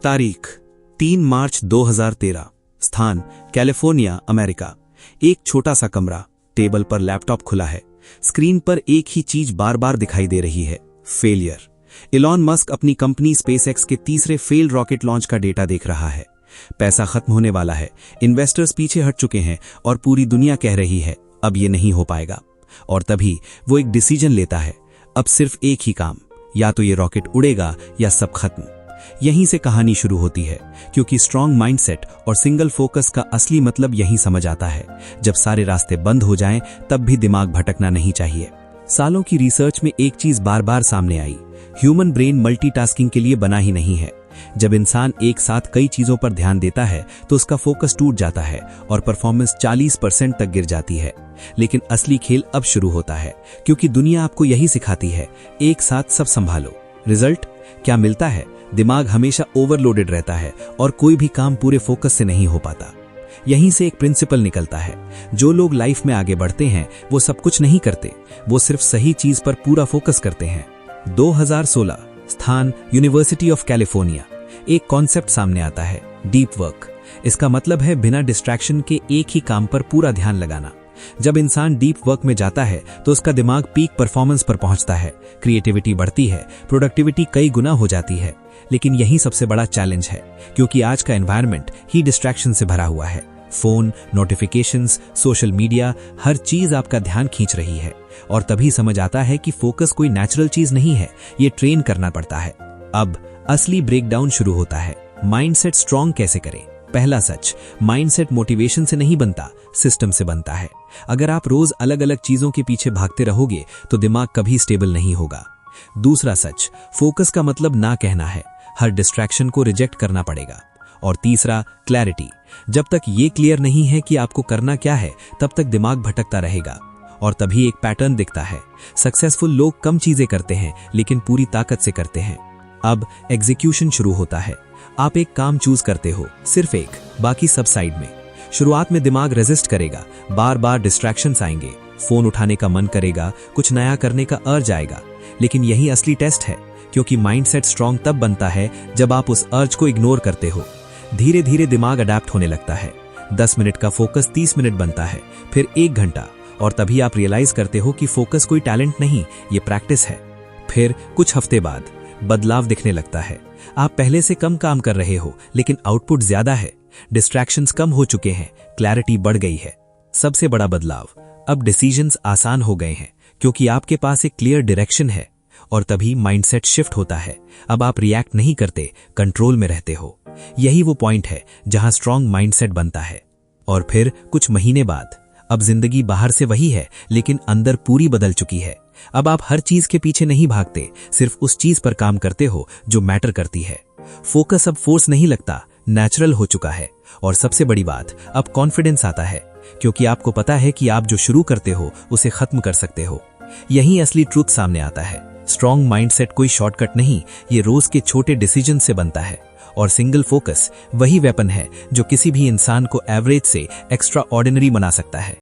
तारीख 3 मार्च 2013। स्थान California, America. एक छोटा सा कमरा, टेबल पर लैपटॉप खुला है। स्क्रीन पर एक ही चीज बार बार दिखाई दे रही है, फेलियर। इलॉन मस्क अपनी कंपनी स्पेसएक्स के तीसरे फेल्ड रॉकेट लॉन्च का डेटा देख रहा है। पैसा खत्म होने वाला है, इन्वेस्टर्स पीछे हट चुके हैं और पूरी दुनिया कह रही है अब ये नहीं हो पाएगा। और तभी वो एक डिसीजन लेता है, अब सिर्फ एक ही काम, या तो ये रॉकेट उड़ेगा या सब खत्म। यहीं से कहानी शुरू होती है, क्योंकि स्ट्रॉन्ग माइंडसेट और सिंगल फोकस का असली मतलब यहीं समझ आता है। जब सारे रास्ते बंद हो जाएं, तब भी दिमाग भटकना नहीं चाहिए। सालों की रिसर्च में एक चीज बार बार सामने आई, ह्यूमन ब्रेन मल्टीटास्किंग के लिए बना ही नहीं है। जब इंसान एक साथ कई चीजों पर ध्यान देता है तो उसका फोकस टूट जाता है और परफॉर्मेंस 40% तक गिर जाती है। लेकिन असली खेल अब शुरू होता है, क्योंकि दुनिया आपको यही सिखाती है, एक साथ सब संभालो। रिजल्ट क्या मिलता है? दिमाग हमेशा ओवरलोडेड रहता है और कोई भी काम पूरे फोकस से नहीं हो पाता। यहीं से एक प्रिंसिपल निकलता है, जो लोग लाइफ में आगे बढ़ते हैं वो सब कुछ नहीं करते, वो सिर्फ सही चीज पर पूरा फोकस करते हैं। 2016, स्थान यूनिवर्सिटी ऑफ कैलिफोर्निया। एक कॉन्सेप्ट सामने आता है, डीप वर्क। इसका मतलब है बिना डिस्ट्रैक्शन के एक ही काम पर पूरा ध्यान लगाना। जब इंसान डीप वर्क में जाता है तो उसका दिमाग पीक परफॉर्मेंस पर पहुंचता है, क्रिएटिविटी बढ़ती है, प्रोडक्टिविटी कई गुना हो जाती है। लेकिन यही सबसे बड़ा चैलेंज है, क्योंकि आज का एनवायरनमेंट ही डिस्ट्रैक्शन से भरा हुआ है। फोन, नोटिफिकेशंस, सोशल मीडिया, हर चीज आपका ध्यान खींच रही है। और तभी समझ आता है कि फोकस कोई नेचुरल चीज नहीं है, ये ट्रेन करना पड़ता है। अब असली ब्रेकडाउन शुरू होता है। माइंडसेट स्ट्रांग कैसे करें? पहला सच, माइंडसेट मोटिवेशन से नहीं बनता, सिस्टम से बनता है। अगर आप रोज अलग अलग चीजों के पीछे भागते रहोगे तो दिमाग कभी स्टेबल नहीं होगा। दूसरा सच, फोकस का मतलब ना कहना है, हर डिस्ट्रैक्शन को रिजेक्ट करना पड़ेगा। और तीसरा, क्लैरिटी। जब तक ये क्लियर नहीं है कि आपको करना क्या है, तब तक दिमाग भटकता रहेगा। और तभी एक पैटर्न दिखता है, सक्सेसफुल लोग कम चीजें करते हैं लेकिन पूरी ताकत से करते हैं। अब एग्जीक्यूशन शुरू होता है। आप एक काम चूज करते हो, सिर्फ एक, बाकी सब साइड में। शुरुआत में दिमाग रेजिस्ट करेगा, बार बार डिस्ट्रैक्शंस आएंगे, फोन उठाने का मन करेगा, कुछ नया करने का अर्ज आएगा। लेकिन यही असली टेस्ट है, क्योंकि माइंडसेट स्ट्रांग तब बनता है जब आप उस अर्ज को इग्नोर करते हो। धीरे धीरे दिमाग अडैप्ट होने लगता है। 10 मिनट का फोकस 30 मिनट बनता है, फिर 1 घंटा, और तभी आप रियलाइज करते हो कि फोकस कोई टैलेंट नहीं, ये प्रैक्टिस है। फिर कुछ हफ्ते बाद बदलाव दिखने लगता है। आप पहले से कम काम कर रहे हो, लेकिन आउटपुट ज्यादा है, डिस्ट्रैक्शंस कम हो चुके हैं, क्लैरिटी बढ़ गई है। सबसे बड़ा बदलाव, अब डिसीजंस आसान हो गए हैं, क्योंकि आपके पास एक क्लियर डायरेक्शन है। और तभी माइंडसेट शिफ्ट होता है। अब आप रिएक्ट नहीं करते, कंट्रोल में रहते हो। यही वो पॉइंट है जहां स्ट्रांग माइंडसेट बनता है। और फिर कुछ महीने बाद, अब जिंदगी बाहर से वही है, लेकिन अंदर पूरी बदल चुकी है। अब आप हर चीज के पीछे नहीं भागते, सिर्फ उस चीज पर काम करते हो जो मैटर करती है। फोकस अब फोर्स नहीं लगता, नेचुरल हो चुका है। और सबसे बड़ी बात, अब कॉन्फिडेंस आता है, क्योंकि आपको पता है कि आप जो शुरू करते हो उसे खत्म कर सकते हो। यही असली ट्रूथ सामने आता है। स्ट्रॉन्ग माइंडसेट कोई शॉर्टकट नहीं, ये रोज के छोटे डिसीजन से बनता है। और सिंगल फोकस वही वेपन है जो किसी भी इंसान को एवरेज से एक्स्ट्रा ऑर्डिनरी बना सकता है।